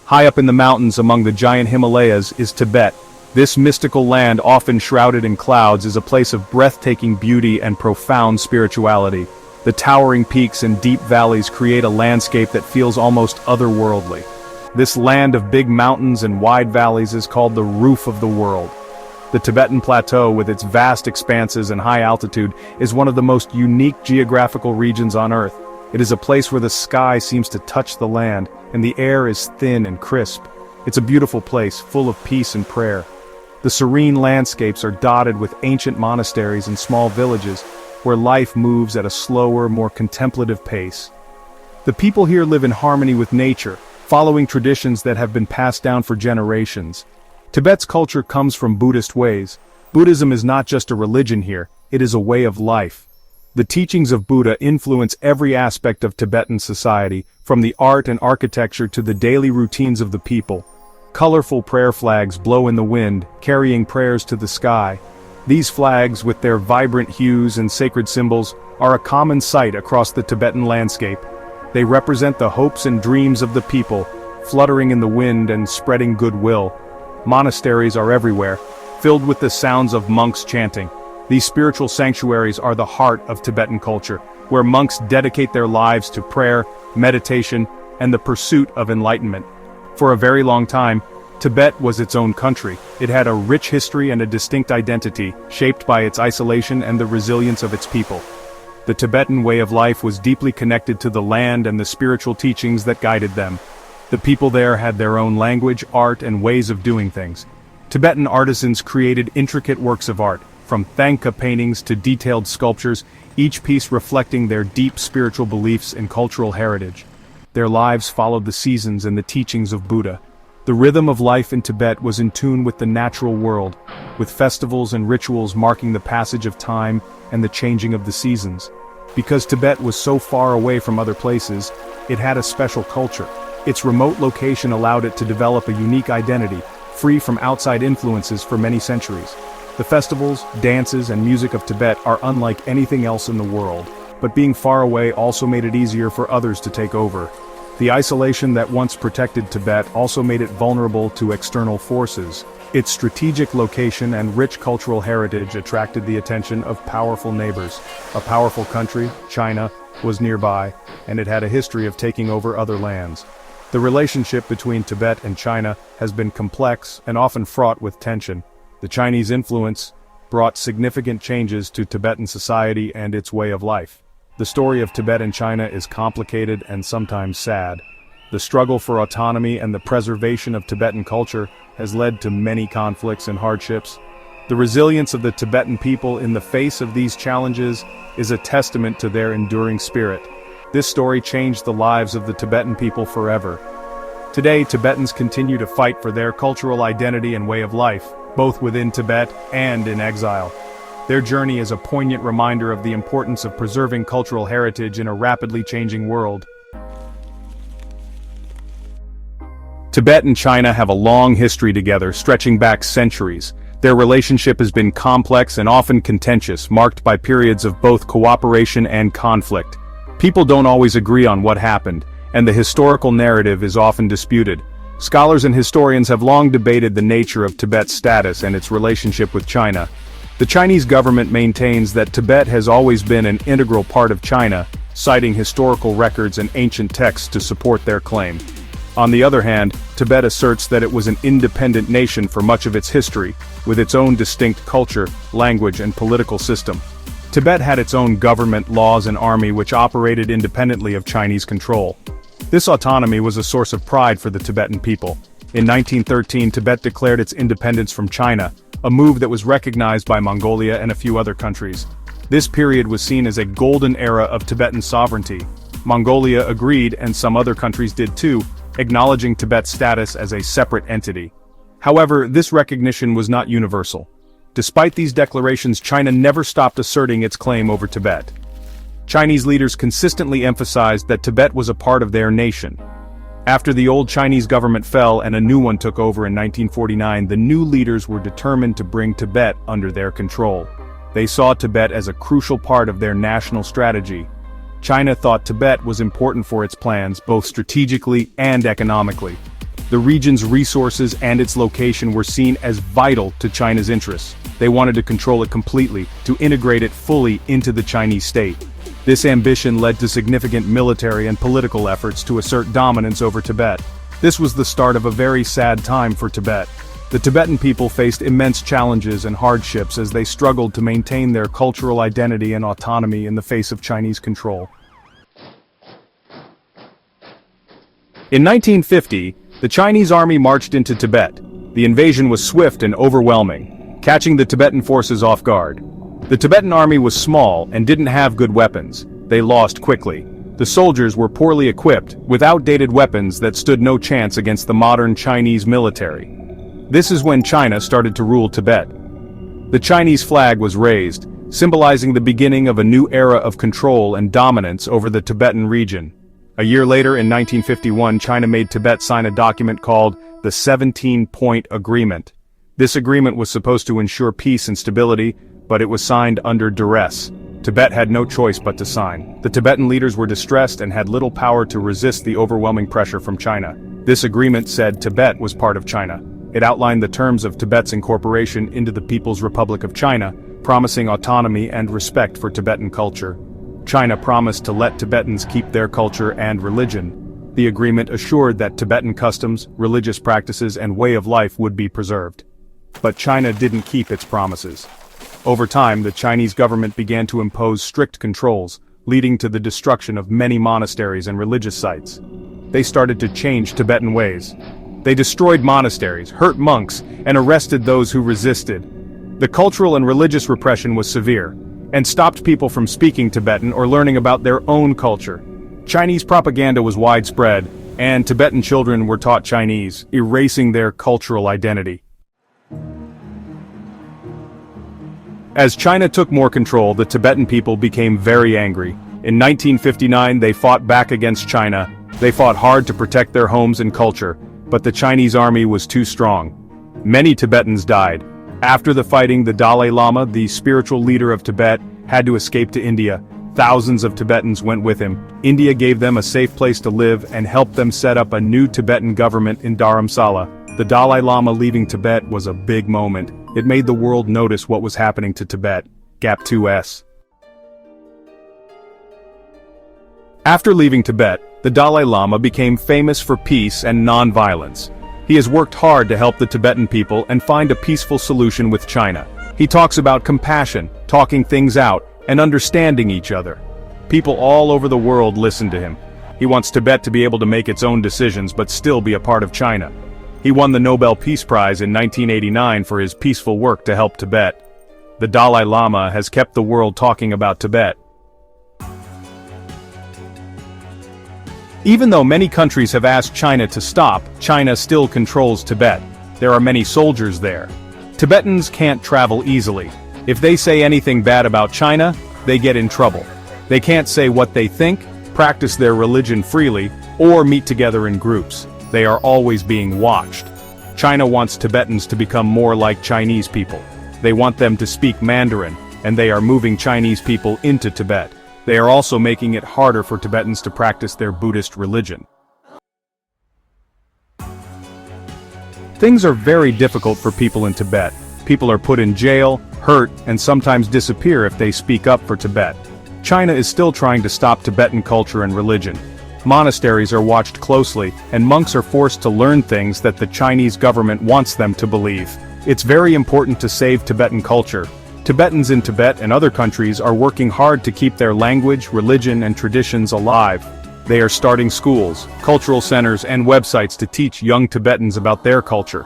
High up in the mountains among the giant Himalayas is Tibet. This mystical land, often shrouded in clouds, is a place of breathtaking beauty and profound spirituality. The towering peaks and deep valleys create a landscape that feels almost otherworldly. This land of big mountains and wide valleys is called the roof of the world. The Tibetan Plateau, with its vast expanses and high altitude, is one of the most unique geographical regions on Earth. It is a place where the sky seems to touch the land, and the air is thin and crisp. It's a beautiful place, full of peace and prayer. The serene landscapes are dotted with ancient monasteries and small villages, where life moves at a slower, more contemplative pace. The people here live in harmony with nature, following traditions that have been passed down for generations. Tibet's culture comes from Buddhist ways. Buddhism is not just a religion here, it is a way of life. The teachings of Buddha influence every aspect of Tibetan society, from the art and architecture to the daily routines of the people. Colorful prayer flags blow in the wind, carrying prayers to the sky. These flags, with their vibrant hues and sacred symbols, are a common sight across the Tibetan landscape. They represent the hopes and dreams of the people, fluttering in the wind and spreading goodwill. Monasteries are everywhere, filled with the sounds of monks chanting. These spiritual sanctuaries are the heart of Tibetan culture, where monks dedicate their lives to prayer, meditation, and the pursuit of enlightenment. For a very long time, Tibet was its own country. It had a rich history and a distinct identity, shaped by its isolation and the resilience of its people. The Tibetan way of life was deeply connected to the land and the spiritual teachings that guided them. The people there had their own language, art, and ways of doing things. Tibetan artisans created intricate works of art, from Thangka paintings to detailed sculptures, each piece reflecting their deep spiritual beliefs and cultural heritage. Their lives followed the seasons and the teachings of Buddha. The rhythm of life in Tibet was in tune with the natural world, with festivals and rituals marking the passage of time and the changing of the seasons. Because Tibet was so far away from other places, it had a special culture. Its remote location allowed it to develop a unique identity, free from outside influences for many centuries. The festivals, dances, and music of Tibet are unlike anything else in the world, but being far away also made it easier for others to take over. The isolation that once protected Tibet also made it vulnerable to external forces. Its strategic location and rich cultural heritage attracted the attention of powerful neighbors. A powerful country, China, was nearby, and it had a history of taking over other lands. The relationship between Tibet and China has been complex and often fraught with tension. The Chinese influence brought significant changes to Tibetan society and its way of life. The story of Tibet and China is complicated and sometimes sad. The struggle for autonomy and the preservation of Tibetan culture has led to many conflicts and hardships. The resilience of the Tibetan people in the face of these challenges is a testament to their enduring spirit. This story changed the lives of the Tibetan people forever. Today, Tibetans continue to fight for their cultural identity and way of life, both within Tibet and in exile. Their journey is a poignant reminder of the importance of preserving cultural heritage in a rapidly changing world. Tibet and China have a long history together, stretching back centuries. Their relationship has been complex and often contentious, marked by periods of both cooperation and conflict. People don't always agree on what happened, and the historical narrative is often disputed. Scholars and historians have long debated the nature of Tibet's status and its relationship with China. The Chinese government maintains that Tibet has always been an integral part of China, citing historical records and ancient texts to support their claim. On the other hand, Tibet asserts that it was an independent nation for much of its history, with its own distinct culture, language, and political system. Tibet had its own government, laws, and army which operated independently of Chinese control. This autonomy was a source of pride for the Tibetan people. In 1913, Tibet declared its independence from China, a move that was recognized by Mongolia and a few other countries. This period was seen as a golden era of Tibetan sovereignty. Mongolia agreed, and some other countries did too, acknowledging Tibet's status as a separate entity. However, this recognition was not universal. Despite these declarations, China never stopped asserting its claim over Tibet. Chinese leaders consistently emphasized that Tibet was a part of their nation. After the old Chinese government fell and a new one took over in 1949, the new leaders were determined to bring Tibet under their control. They saw Tibet as a crucial part of their national strategy. China thought Tibet was important for its plans, both strategically and economically. The region's resources and its location were seen as vital to China's interests. They wanted to control it completely, to integrate it fully into the Chinese state. This ambition led to significant military and political efforts to assert dominance over Tibet. This was the start of a very sad time for Tibet. The Tibetan people faced immense challenges and hardships as they struggled to maintain their cultural identity and autonomy in the face of Chinese control. In 1950, the Chinese army marched into Tibet. The invasion was swift and overwhelming, catching the Tibetan forces off guard. The Tibetan army was small and didn't have good weapons. They lost quickly. The soldiers were poorly equipped, with outdated weapons that stood no chance against the modern Chinese military. This is when China started to rule Tibet. The Chinese flag was raised, symbolizing the beginning of a new era of control and dominance over the Tibetan region. A year later, in 1951, China made Tibet sign a document called the 17-Point Agreement. This agreement was supposed to ensure peace and stability, but it was signed under duress. Tibet had no choice but to sign. The Tibetan leaders were distressed and had little power to resist the overwhelming pressure from China. This agreement said Tibet was part of China. It outlined the terms of Tibet's incorporation into the People's Republic of China, promising autonomy and respect for Tibetan culture. China promised to let Tibetans keep their culture and religion. The agreement assured that Tibetan customs, religious practices, and way of life would be preserved. But China didn't keep its promises. Over time, the Chinese government began to impose strict controls, leading to the destruction of many monasteries and religious sites. They started to change Tibetan ways. They destroyed monasteries, hurt monks, and arrested those who resisted. The cultural and religious repression was severe, and stopped people from speaking Tibetan or learning about their own culture. Chinese propaganda was widespread, and Tibetan children were taught Chinese, erasing their cultural identity. As China took more control, the Tibetan people became very angry. In 1959, they fought back against China. They fought hard to protect their homes and culture, but the Chinese army was too strong. Many Tibetans died. After the fighting, the Dalai Lama, the spiritual leader of Tibet, had to escape to India. Thousands of Tibetans went with him. India gave them a safe place to live and helped them set up a new Tibetan government in Dharamsala. The Dalai Lama leaving Tibet was a big moment. It made the world notice what was happening to Tibet. Gap 2S. After leaving Tibet, the Dalai Lama became famous for peace and non-violence. He has worked hard to help the Tibetan people and find a peaceful solution with China. He talks about compassion, talking things out, and understanding each other. People all over the world listen to him. He wants Tibet to be able to make its own decisions but still be a part of China. He won the Nobel Peace Prize in 1989 for his peaceful work to help Tibet. The Dalai Lama has kept the world talking about Tibet. Even though many countries have asked China to stop, China still controls Tibet. There are many soldiers there. Tibetans can't travel easily. If they say anything bad about China, they get in trouble. They can't say what they think, practice their religion freely, or meet together in groups. They are always being watched. China wants Tibetans to become more like Chinese people. They want them to speak Mandarin, and they are moving Chinese people into Tibet. They are also making it harder for Tibetans to practice their Buddhist religion. Things are very difficult for people in Tibet. People are put in jail, hurt, and sometimes disappear if they speak up for Tibet. China is still trying to stop Tibetan culture and religion. Monasteries are watched closely, and monks are forced to learn things that the Chinese government wants them to believe. It's very important to save Tibetan culture. Tibetans in Tibet and other countries are working hard to keep their language, religion, and traditions alive. They are starting schools, cultural centers, and websites to teach young Tibetans about their culture.